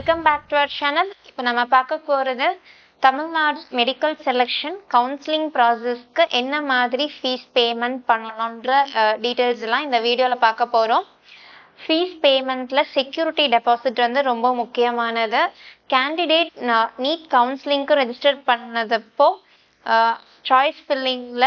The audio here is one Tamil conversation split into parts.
Welcome back to our channel. இப்போ நம்ம பார்க்க போறது தமிழ்நாடு மெடிக்கல் செலக்ஷன் கவுன்சிலிங் ப்ராசஸ்க்கு என்ன மாதிரி ஃபீஸ் பேமெண்ட் பண்ணணும்ன்ற டீடைல்ஸ் எல்லாம் இந்த வீடியோல பார்க்க போறோம். ஃபீஸ் பேமெண்ட்ல செக்யூரிட்டி டெபாசிட் வந்து ரொம்ப முக்கியமானது. கேண்டிடேட் நீட் கவுன்சிலிங்க்கு ரெஜிஸ்டர் பண்ணதப்போ சாய்ஸ் ஃபில்லிங்ல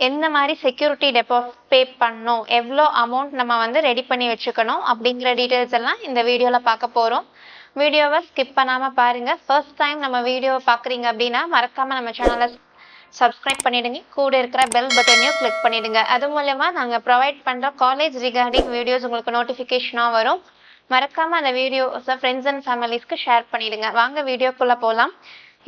எந்த மாதிரி செக்யூரிட்டி டெபாசிட் பே பண்ணணும், எவ்வளோ அமௌண்ட் நம்ம வந்து ரெடி பண்ணி வச்சுக்கணும் அப்படிங்கிற டீட்டெயில்ஸ் எல்லாம் இந்த வீடியோவில் பார்க்க போகிறோம். வீடியோவை ஸ்கிப் பண்ணாமல் பாருங்கள். ஃபர்ஸ்ட் டைம் நம்ம வீடியோவை பார்க்குறீங்க அப்படின்னா மறக்காமல் நம்ம சேனலை சப்ஸ்கிரைப் பண்ணிடுங்க. கூட இருக்கிற பெல் பட்டனையும் கிளிக் பண்ணிடுங்க. அது மூலமா நாங்கள் ப்ரொவைட் பண்ணுற காலேஜ் ரிகார்டிங் வீடியோஸ் உங்களுக்கு நோட்டிஃபிகேஷனாக வரும். மறக்காமல் அந்த வீடியோஸை ஃப்ரெண்ட்ஸ் அண்ட் ஃபேமிலிஸ்க்கு ஷேர் பண்ணிடுங்க. வாங்க வீடியோக்குள்ளே போகலாம்.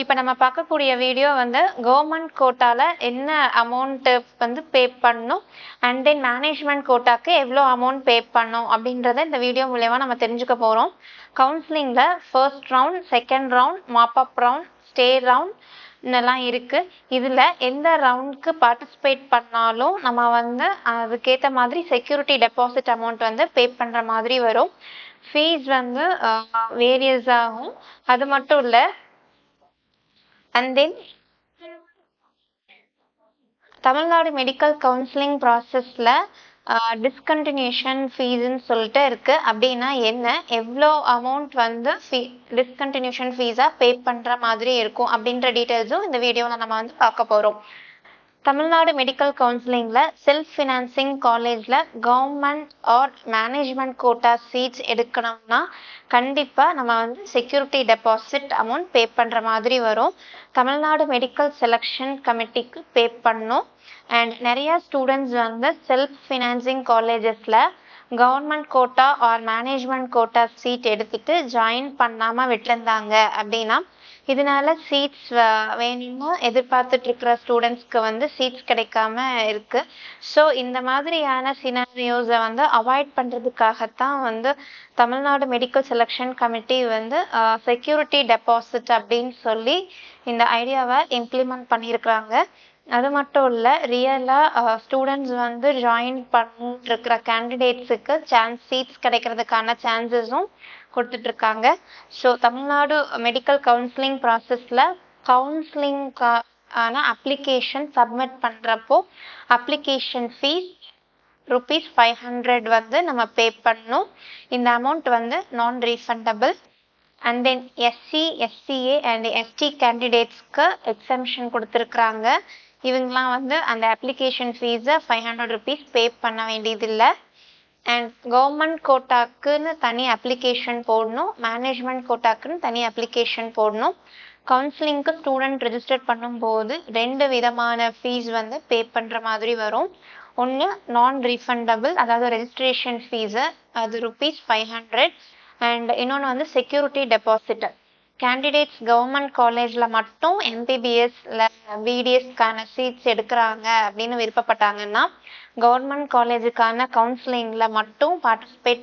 இப்போ நம்ம பார்க்கக்கூடிய வீடியோ வந்து கவர்மெண்ட் கோட்டால என்ன அமௌண்ட் வந்து பே பண்ணணும் அண்ட் தென் மேனேஜ்மெண்ட் கோட்டாக்கு எவ்வளோ அமௌண்ட் பே பண்ணணும் அப்படின்றத இந்த வீடியோ மூலமா நம்ம தெரிஞ்சுக்க போகிறோம். கவுன்சிலிங்ல first round, second round, mop up round, stray round இதெல்லாம் இருக்கு. இதுல எந்த ரவுண்டுக்கு பார்ட்டிசிபேட் பண்ணாலும் நம்ம வந்து அதுக்கேற்ற மாதிரி செக்யூரிட்டி டெபாசிட் அமௌண்ட் வந்து பே பண்ற மாதிரி வரும். ஃபீஸ் வந்து வேரியஸ் ஆகும். அது மட்டும் இல்லை, and then Tamil Nadu medical counselling ப்ராசஸ்ல டிஸ்கண்டினியூஷன் ஃபீஸ்ன்னு சொல்லிட்டு இருக்கு. அப்படின்னா என்ன, எவ்வளோ அமௌண்ட் வந்து டிஸ்கண்டினியூஷன் ஃபீஸாக பே பண்ணுற மாதிரி இருக்கும் அப்படின்ற டீட்டெயில்ஸும் இந்த வீடியோவில் நம்ம வந்து பார்க்க போகிறோம். தமிழ்நாடு மெடிக்கல் கவுன்சிலிங்ல செல்ஃப் ஃபினான்சிங் காலேஜ்ல government or management quota seats எடுக்கணும்னா கண்டிப்பாக நம்ம வந்து செக்யூரிட்டி டெபாசிட் அமௌண்ட் பே பண்ணுற மாதிரி வரும். தமிழ்நாடு மெடிக்கல் செலக்ஷன் கமிட்டிக்கு பே பண்ணணும். அண்ட் நிறைய ஸ்டூடெண்ட்ஸ் வந்து செல்ஃப் ஃபினான்சிங் காலேஜஸில் government quota or management quota seat எடுத்துட்டு ஜாயின் பண்ணாமல் விட்டுருந்தாங்க அப்படின்னா இதனால சீட்ஸ் வேணும்னு எதிர்பார்த்துட்டு இருக்கிற ஸ்டூடெண்ட்ஸ்க்கு வந்து சீட்ஸ் கிடைக்காம இருக்கு. ஸோ இந்த மாதிரியான சினாரியோஸை வந்து அவாய்ட் பண்ணுறதுக்காகத்தான் வந்து தமிழ்நாடு மெடிக்கல் செலக்ஷன் கமிட்டி வந்து செக்யூரிட்டி டெபாசிட் அப்படின்னு சொல்லி இந்த ஐடியாவை இம்ப்ளிமெண்ட் பண்ணியிருக்கிறாங்க. அது மட்டும் இல்லை, ரியலாக ஸ்டூடெண்ட்ஸ் வந்து ஜாயின் பண்ணிருக்கிற கேண்டிடேட்ஸுக்கு சீட்ஸ் கிடைக்கிறதுக்கான சான்சஸும் கொடுத்துட்ருக்காங்க. ஸோ தமிழ்நாடு மெடிக்கல் கவுன்சிலிங் ப்ராசஸில் கவுன்சிலிங்கான அப்ளிகேஷன் சப்மிட் பண்ணுறப்போ அப்ளிகேஷன் ஃபீஸ் ₹500 வந்து நம்ம பே பண்ணணும். இந்த அமௌண்ட் வந்து non refundable. And then SC, SCA and ST கேண்டிடேட்ஸ்க்கு எக்ஸம்ஷன் கொடுத்துருக்குறாங்க. இவங்கெலாம் வந்து அந்த அப்ளிகேஷன் ஃபீஸை ₹500 பே பண்ண வேண்டியதில்லை. அண்ட் கவர்மெண்ட் கோட்டாக்குன்னு தனி அப்ளிகேஷன் போடணும், மேனேஜ்மெண்ட் கோட்டாக்குன்னு தனி அப்ளிகேஷன் போடணும். கவுன்சிலிங்க்கு ஸ்டூடெண்ட் ரெஜிஸ்டர் பண்ணும்போது 2 விதமான ஃபீஸ் வந்து பே பண்ணுற மாதிரி வரும். ஒன்று நான் ரீஃபண்டபிள், அதாவது ரெஜிஸ்ட்ரேஷன் ஃபீஸு, அது ₹500. அண்ட் இன்னொன்று வந்து செக்யூரிட்டி டெபாசிட். கேண்டிடேட்ஸ் கவர்மெண்ட் காலேஜில் மட்டும் எம்பிபிஎஸ்ல பிடிஎஸ்க்கான சீட்ஸ் எடுக்கிறாங்க அப்படின்னு விருப்பப்பட்டாங்கன்னா கவர்மெண்ட் காலேஜுக்கான கவுன்சிலிங்கில் மட்டும் பார்ட்டிசிபேட்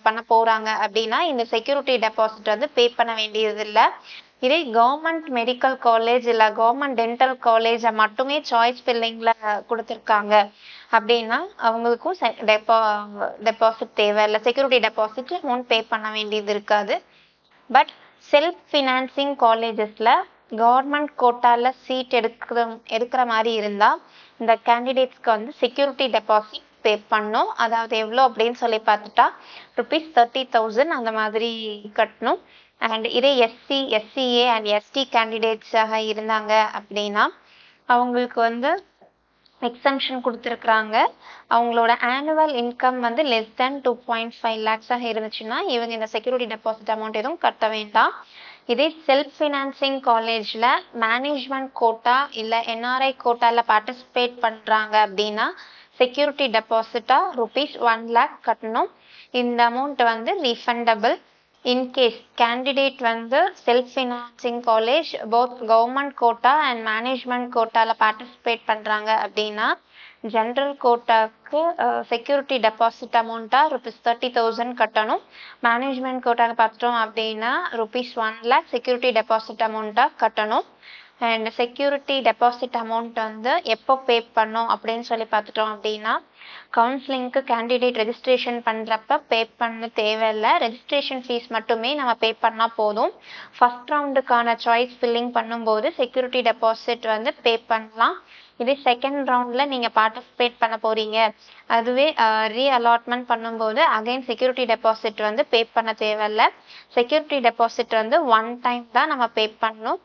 பண்ண போகிறாங்க அப்படின்னா இந்த செக்யூரிட்டி டெபாசிட் வந்து பே பண்ண வேண்டியதில்லை. இதே கவர்மெண்ட் மெடிக்கல் காலேஜ் இல்லை கவர்மெண்ட் டென்டல் காலேஜை மட்டுமே சாய்ஸ் ஃபில்லிங்கில் கொடுத்துருக்காங்க அப்படின்னா அவங்களுக்கும் டெபாசிட் தேவை இல்லை, செக்யூரிட்டி டெபாசிட் அமௌண்ட் பே பண்ண வேண்டியது இருக்காது. பட் செல்ஃப் ஃபினான்சிங் காலேஜஸில் கவர்மெண்ட் கோட்டாவில் சீட் எடுக்கிற மாதிரி இருந்தால் இந்த கேண்டிடேட்ஸ்க்கு வந்து செக்யூரிட்டி டெபாசிட் பே பண்ணணும். அதாவது எவ்வளோ அப்படின்னு சொல்லி பார்த்துட்டா ₹30,000 அந்த மாதிரி கட்டணும். அண்ட் இதே எஸ்சி, எஸ்சிஏ அண்ட் எஸ்டி கேண்டிடேட்ஸாக இருந்தாங்க அப்படின்னா அவங்களுக்கு வந்து எக்ஸம்ஷன் கொடுத்துருக்குறாங்க. அவங்களோட ஆனுவல் இன்கம் வந்து லெஸ் தேன் 2.5 lakhs இருந்துச்சுன்னா இவங்க இந்த செக்யூரிட்டி டெபாசிட் அமௌண்ட் எதுவும் கட்ட வேண்டாம். இதே செல்ஃப் ஃபினான்சிங் காலேஜில் மேனேஜ்மெண்ட் கோட்டா இல்லை என்ஆர்ஐ கோட்டாவில் பார்ட்டிசிபேட் பண்ணுறாங்க அப்படின்னா செக்யூரிட்டி டெபாசிட்டாக ₹1 lakh கட்டணும். இந்த அமௌண்ட் வந்து ரீஃபண்டபிள். இன்கேஸ் கேண்டிடேட் வந்து self financing college both government quota and management கோட்டாவில் பார்ட்டிசிபேட் பண்ணுறாங்க அப்படின்னா ஜென்ரல் கோட்டாக்கு செக்யூரிட்டி டெபாசிட் அமௌண்ட்டாக ₹30,000 கட்டணும். மேனேஜ்மெண்ட் கோட்டாக்கு பார்த்தோம் அப்படின்னா ₹1 lakh செக்யூரிட்டி டெபாசிட் அமௌண்ட்டாக கட்டணும். அண்ட் செக்யூரிட்டி டெபாசிட் அமௌண்ட் வந்து எப்போ பே பண்ணோம் அப்படின்னு சொல்லி பார்த்துட்டோம் அப்படின்னா, கவுன்சிலிங்க்கு கேண்டிடேட் ரெஜிஸ்ட்ரேஷன் பண்ணுறப்ப பே பண்ண தேவையில்லை. ரெஜிஸ்ட்ரேஷன் ஃபீஸ் மட்டுமே நம்ம பே பண்ணால் போதும். ஃபர்ஸ்ட் ரவுண்டுக்கான சாய்ஸ் ஃபில்லிங் பண்ணும்போது செக்யூரிட்டி டெபாசிட் வந்து பே பண்ணலாம். இதே செகண்ட் ரவுண்டில் நீங்கள் பார்ட்டிசிபேட் பண்ண போகிறீங்க, அதுவே ரீஅலாட்மெண்ட் பண்ணும்போது அகைன் செக்யூரிட்டி டெபாசிட் வந்து பே பண்ண தேவையில்லை. செக்யூரிட்டி டெபாசிட் வந்து ஒன் டைம் தான் நம்ம பே பண்ணணும்.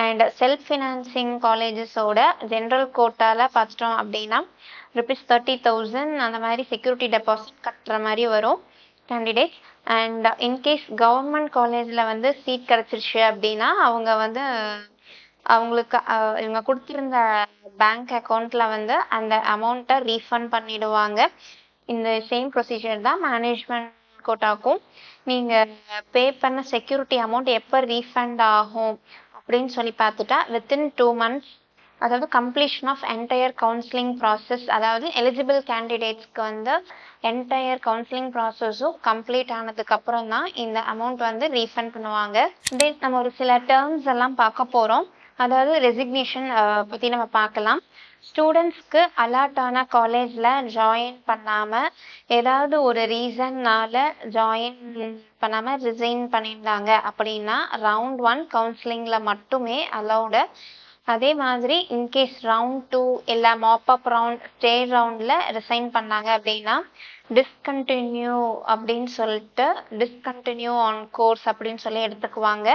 அண்ட் செல்ஃப் ஃபினான்சிங் காலேஜஸோட ஜென்ரல் கோட்டாவில் பார்த்துட்டோம் அப்படின்னா ₹30,000 அந்த மாதிரி செக்யூரிட்டி டெபாசிட் கட்டுற மாதிரி வரும் கேண்டிடேட்ஸ். அண்ட் இன்கேஸ் கவர்மெண்ட் காலேஜில் வந்து சீட் கிடச்சிருச்சு அப்படின்னா அவங்க வந்து அவங்களுக்கு இவங்க கொடுத்துருந்த பேங்க் அக்கௌண்ட்டில் வந்து அந்த அமௌண்ட்டை ரீஃபண்ட் பண்ணிடுவாங்க. இந்த சேம் ப்ரொசீஜர் தான் மேனேஜ்மெண்ட் கோட்டாக்கும். நீங்கள் பே பண்ண செக்யூரிட்டி அமௌண்ட் எப்போ ரீஃபண்ட் ஆகும் அப்படின்னு சொல்லி பார்த்துட்டா வித்தின் 2 months, அதாவது completion of entire counselling process, அதாவது எலிஜிபிள் கேண்டிடேட்ஸ்க்கு வந்து என்டையர் கவுன்சிலிங் ப்ராசஸும் கம்ப்ளீட் ஆனதுக்கு அப்புறம் தான் இந்த அமௌண்ட் வந்து ரீஃபண்ட் பண்ணுவாங்க. தென் நம்ம ஒரு சில டேர்ம்ஸ் எல்லாம் பார்க்க போகிறோம். அதாவது ரெசிக்னேஷன் பற்றி நம்ம பார்க்கலாம். ஸ்டூடெண்ட்ஸ்க்கு அலாட் ஆன காலேஜில் ஜாயின் பண்ணாமல் ஏதாவது ஒரு ரீசன்னால ஜாயின் பண்ணாமல் ரிசைன் பண்ணியிருந்தாங்க அப்படின்னா ரவுண்ட் 1 கவுன்சிலிங்கில் மட்டுமே அலௌடு. அதே மாதிரி இன்கேஸ் ரவுண்ட் 2 இல்லை மாப்அப் ரவுண்ட் ஸ்டேட் ரவுண்டில் ரிசைன் பண்ணாங்க அப்படின்னா டிஸ்கண்டினியூ அப்படின்னு சொல்லிட்டு டிஸ்கண்டினியூ ஆன் கோர்ஸ் அப்படின்னு சொல்லி எடுத்துக்குவாங்க.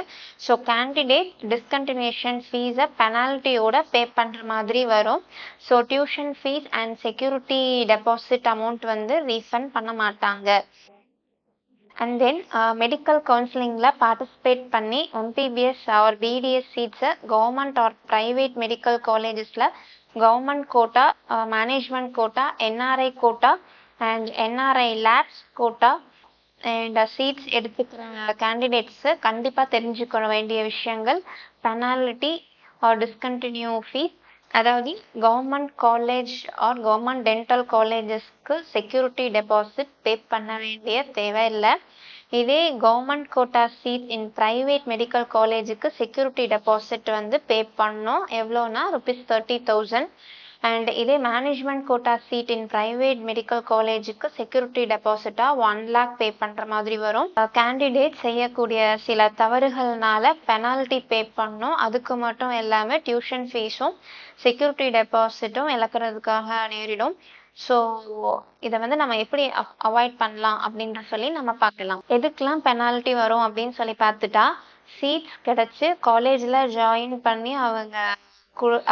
ஸோ கேண்டிடேட் டிஸ்கண்டினியூஷன் ஃபீஸை பெனால்ட்டியோட பே பண்ணுற மாதிரி வரும். So tuition fees and security deposit amount வந்து ரீஃபண்ட் பண்ண மாட்டாங்க. அண்ட் தென் மெடிக்கல் கவுன்சிலிங்கில் பார்ட்டிசிபேட் பண்ணி MPBS ஆர் BDS சீட்ஸை கவர்மெண்ட் ஆர் ப்ரைவேட் மெடிக்கல் காலேஜஸில் government quota, management quota, NRI quota and NRI lapse quota and seats எடுத்துக்கிற கேண்டிடேட்ஸு கண்டிப்பாக தெரிஞ்சுக்க வேண்டிய விஷயங்கள்: பெனால்ட்டி ஆர் டிஸ்கண்டினியூ ஃபீஸ், அதாவது government college or government dental காலேஜஸ்க்கு செக்யூரிட்டி டெபாசிட் பே பண்ண வேண்டிய தேவையில்லை. இதே government quota seat in private medical காலேஜுக்கு செக்யூரிட்டி டெபாசிட் வந்து பே பண்ணணும். எவ்வளோனா ₹30,000. அண்ட் இதே management quota seat in private medical காலேஜுக்கு செக்யூரிட்டி டெபாசிட்டாக 1 lakh பே பண்ணுற மாதிரி வரும். கேண்டிடேட் செய்யக்கூடிய சில தவறுகள்னால பெனால்ட்டி பே பண்ணணும். அதுக்கு மட்டும் எல்லாமே டியூஷன் ஃபீஸும் செக்யூரிட்டி டெபாசிட்டும் இழக்கிறதுக்காக நேரிடும். ஸோ இதை வந்து நம்ம எப்படி அவாய்ட் பண்ணலாம் அப்படின்ற சொல்லி நம்ம பார்க்கலாம். எதுக்கெல்லாம் பெனால்ட்டி வரும் அப்படின்னு சொல்லி பார்த்துட்டா, சீட்ஸ் கிடச்சி காலேஜில் ஜாயின் பண்ணி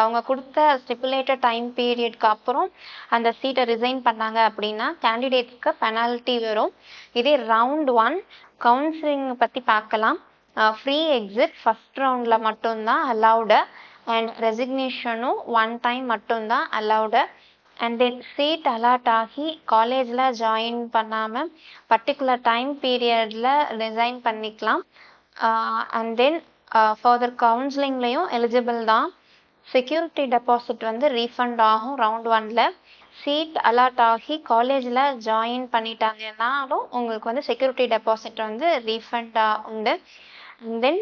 அவங்க கொடுத்த ஸ்டிப்புலேட்டட் டைம் பீரியட்க்கு அப்புறம் அந்த சீட்டை ரிசைன் பண்ணாங்க அப்படின்னா கேண்டிடேட்ஸ்க்கு பெனால்ட்டி வரும். இதே ரவுண்ட் 1 கவுன்சிலிங் பற்றி பார்க்கலாம். ஃப்ரீ எக்ஸிட் ஃபர்ஸ்ட் ரவுண்டில் மட்டும்தான் அலௌடு அண்ட் ரெசிக்னேஷனும் 1 time மட்டும்தான் allowed. And then seat allot ஆகி காலேஜில் ஜாயின் பண்ணாமல் பர்டிகுலர் டைம் பீரியடில் ரிசைன் பண்ணிக்கலாம். அண்ட் தென் ஃபர்தர் கவுன்சிலிங்லேயும் எலிஜிபிள் தான். செக்யூரிட்டி டெபாசிட் வந்து ரீஃபண்ட் ஆகும் ரவுண்ட் 1ல். சீட் அலாட் ஆகி காலேஜில் ஜாயின் பண்ணிட்டாங்கன்னாலும் உங்களுக்கு வந்து செக்யூரிட்டி டெபாசிட் வந்து ரீஃபண்டாக உண்டு. அண்ட் தென்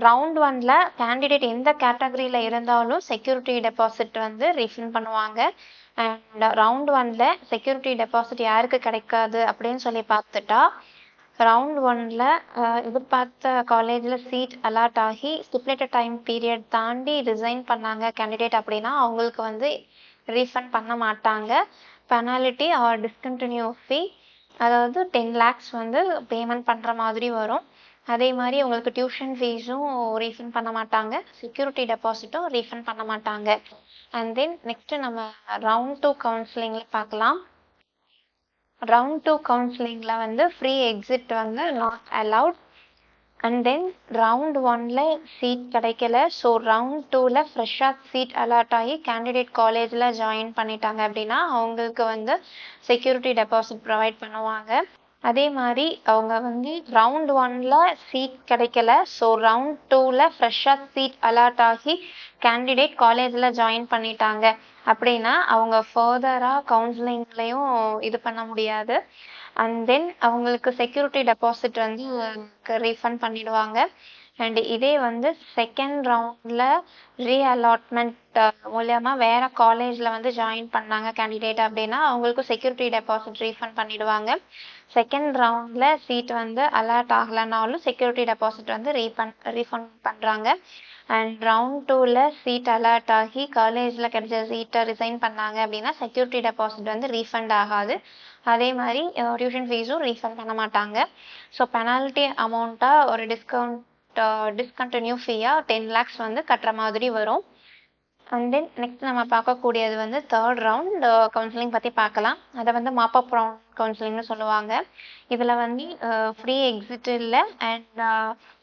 ரவுண்ட் 1ல் கேண்டிடேட் எந்த கேட்டகரியில் இருந்தாலும் செக்யூரிட்டி டெபாசிட் வந்து ரீஃபண்ட் பண்ணுவாங்க. அண்ட் ரவுண்ட் 1ல் செக்யூரிட்டி டெபாசிட் யாருக்கு கிடைக்காது அப்படின்னு சொல்லி பார்த்துட்டா, ரவுண்ட் 1ல் எதிர்பார்த்த காலேஜில் சீட் அலாட் ஆகி ஸ்டிப்புலேட்டட் டைம் பீரியட் தாண்டி ரிசைன் பண்ணாங்க கேண்டிடேட் அப்படின்னா அவங்களுக்கு வந்து ரீஃபண்ட் பண்ண மாட்டாங்க. பெனாலிட்டி ஆர் டிஸ்கண்டினியூ ஃபீ, அதாவது 10 lakhs வந்து பேமெண்ட் பண்ணுற மாதிரி வரும். அதே மாதிரி உங்களுக்கு டியூஷன் ஃபீஸும் ரீஃபண்ட் பண்ண மாட்டாங்க, செக்யூரிட்டி டெபாசிட்டும் ரீஃபண்ட் பண்ண மாட்டாங்க. அண்ட் தென் நெக்ஸ்ட்டு நம்ம ரவுண்ட் 2 கவுன்சிலிங்கில் பார்க்கலாம். ரவுண்ட் 2 கவுன்சிலிங்கில் வந்து ஃப்ரீ எக்ஸிட் வந்து not allowed. And then round 1ல் சீட் கிடைக்கல. ஸோ ரவுண்ட் 2ல் ஃப்ரெஷ்ஷாக சீட் அலாட் ஆகி கேண்டிடேட் காலேஜில் ஜாயின் பண்ணிட்டாங்க அப்படின்னா அவங்களுக்கு வந்து செக்யூரிட்டி டெபாசிட் ப்ரொவைட் பண்ணுவாங்க. அதே மாதிரி அவங்க வந்து ரவுண்ட் 1ல் சீட் கிடைக்கல. ஸோ ரவுண்ட் 2ல் ஃப்ரெஷ்ஷாக சீட் அலாட் ஆகி கேண்டிடேட் காலேஜில் ஜாயின் பண்ணிட்டாங்க அப்படின்னா அவங்க ஃபர்தராக கவுன்சிலிங்லேயும் இது பண்ண முடியாது. அண்ட் தென் அவங்களுக்கு செக்யூரிட்டி டெபாசிட் வந்து ரீஃபண்ட் பண்ணிடுவாங்க. அண்ட் இதே வந்து செகண்ட் ரவுண்டில் ரீஅலாட்மெண்ட் மூலியமாக வேறு காலேஜில் வந்து ஜாயின் பண்ணாங்க கேண்டிடேட் அப்படின்னா அவங்களுக்கு செக்யூரிட்டி டெபாசிட் ரீஃபண்ட் பண்ணிடுவாங்க. செகண்ட் ரவுண்டில் சீட் வந்து அலாட் ஆகலைனாலும் செக்யூரிட்டி டெபாசிட் வந்து ரீஃபண்ட் பண்ணுறாங்க. அண்ட் ரவுண்ட் 2ல் சீட் அலாட் ஆகி காலேஜில் கிடைச்ச சீட்டை ரிசைன் பண்ணாங்க அப்படின்னா செக்யூரிட்டி டெபாசிட் வந்து ரீஃபண்ட் ஆகாது. அதே மாதிரி டியூஷன் ஃபீஸும் ரீஃபண்ட் பண்ண மாட்டாங்க. ஸோ பெனால்ட்டி அமௌண்ட்டாக ஒரு டிஸ்கண்டினியூ ஃபீயாக 10 lakhs வந்து கட்டுற மாதிரி வரும். அண்ட் தென் நெக்ஸ்ட் நம்ம பார்க்கக்கூடியது வந்து தேர்ட் ரவுண்ட் கவுன்சிலிங் பற்றி பார்க்கலாம். அதை வந்து மாப்பப் ரவுண்ட் கவுன்சிலிங்னு சொல்லுவாங்க. இதில் வந்து ஃப்ரீ எக்ஸிட் இல்லை அண்ட்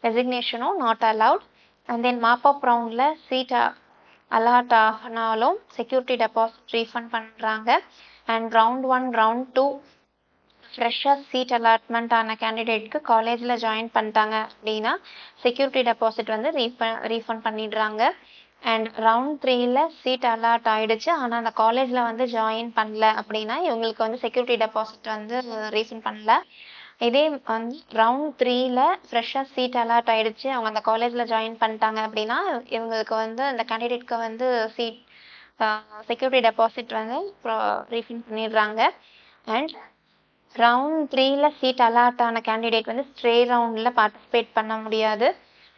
ரெசிக்னேஷனும் not allowed. And then mop up ரவுண்டில் சீட் அலாட் ஆகினாலும் செக்யூரிட்டி டெபாசிட் ரீஃபண்ட் பண்ணுறாங்க. அண்ட் ரவுண்ட் 1 ரவுண்ட் 2 ஃப்ரெஷ்ஷாக சீட் அலாட்மெண்ட் ஆன கேண்டிடேட்க்கு காலேஜில் ஜாயின் பண்ணிட்டாங்க அப்படின்னா செக்யூரிட்டி டெபாசிட் வந்து ரீஃபண்ட் பண்ணிடுறாங்க. அண்ட் ரவுண்ட் 3ல் சீட் அலாட் ஆகிடுச்சு ஆனால் அந்த காலேஜில் வந்து ஜாயின் பண்ணல அப்படின்னா இவங்களுக்கு வந்து செக்யூரிட்டி டெபாசிட் வந்து ரீஃபண்ட் பண்ணல. இதே வந்து ரவுண்ட் 3ல் ஃப்ரெஷ்ஷாக சீட் அலாட் ஆகிடுச்சு அவங்க அந்த காலேஜில் ஜாயின் பண்ணிட்டாங்க அப்படின்னா இவங்களுக்கு வந்து அந்த கேண்டிடேட்க்கு வந்து செக்யூரிட்டி டெபாசிட் வந்து ரீஃபண்ட் பண்ணிடுறாங்க. அண்ட் ரவுண்ட் 3ல் சீட் அலாட் ஆன கேண்டிடேட் வந்து ஸ்ட்ரே ரவுண்டில் பார்ட்டிசிபேட் பண்ண முடியாது.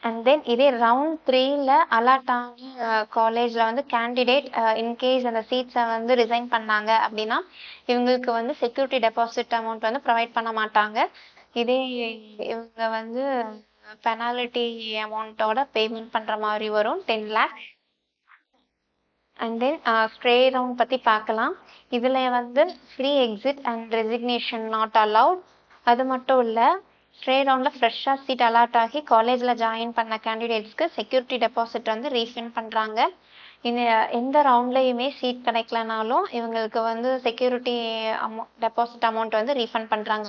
அண்ட் தென் இதே ரவுண்ட் 3ல் அலாட் ஆன காலேஜில் வந்து கேண்டிடேட் இன்கேஸ் அந்த சீட்ஸை வந்து ரிசைன் பண்ணாங்க அப்படின்னா இவங்களுக்கு வந்து செக்யூரிட்டி டெபாசிட் அமௌண்ட் வந்து ப்ரொவைட் பண்ண மாட்டாங்க. இதே இவங்க வந்து பெனாலிட்டி அமௌண்ட்டோட பேமெண்ட் பண்ணுற மாதிரி வரும் 10 lakhs. And then stray round பற்றி பார்க்கலாம். இதில் வந்து free exit and resignation not allowed. அது மட்டும் இல்லை ஸ்ட்ரே ரவுண்டில் ஃப்ரெஷ்ஷாக சீட் அலாட் ஆகி காலேஜில் ஜாயின் பண்ண கேண்டிடேட்ஸ்க்கு செக்யூரிட்டி டெபாசிட் வந்து ரீஃபண்ட் பண்ணுறாங்க. எந்த ரவுண்ட்லேயுமே சீட் கிடைக்கலனாலும் இவங்களுக்கு வந்து செக்யூரிட்டி டெபாசிட் அமௌண்ட் வந்து ரீஃபண்ட் பண்ணுறாங்க.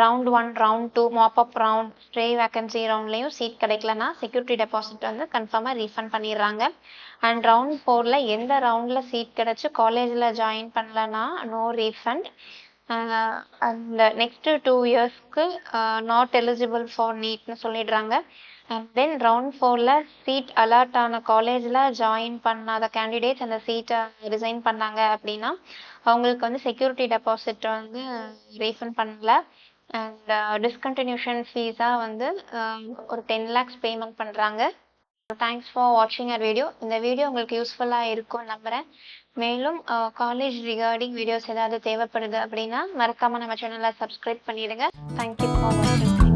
Round 1 round 2 mop up round stray vacancy ரவுண்ட்லேயும் சீட் கிடைக்கலனா செக்யூரிட்டி டெபாசிட் வந்து கன்ஃபார்மாக ரீஃபண்ட் பண்ணிடுறாங்க. அண்ட் ரவுண்ட் 4ல் எந்த ரவுண்டில் சீட் கிடச்சி காலேஜில் ஜாயின் பண்ணலன்னா நோ ரீஃபண்ட். அந்த நெக்ஸ்ட்டு 2 yearsக்கு நாட் எலிஜிபிள் ஃபார் நீட்னு சொல்லிடுறாங்க. அண்ட் தென் ரவுண்ட் 4ல் சீட் அலாட் ஆன காலேஜில் ஜாயின் பண்ணாத கேண்டிடேட்ஸ் அந்த சீட்டை ரிசைன் பண்ணாங்க அப்படின்னா அவங்களுக்கு வந்து செக்யூரிட்டி டெபாசிட் வந்து ரீஃபண்ட் பண்ணல. அண்ட் டிஸ்கண்டினியூஷன் ஃபீஸாக வந்து ஒரு 10 lakhs பேமெண்ட் பண்ணுறாங்க. தேங்க்ஸ் ஃபார் வாட்சிங் அவர் வீடியோ. இந்த வீடியோ உங்களுக்கு யூஸ்ஃபுல்லாக இருக்கும்னு நம்புகிறேன். மேலும் காலேஜ் ரிகார்டிங் வீடியோஸ் ஏதாவது தேவைப்படுது அப்படின்னா மறக்காமல் நம்ம சேனலை சப்ஸ்கிரைப் பண்ணிடுங்க. தேங்க்யூ ஃபார் வாட்சிங்.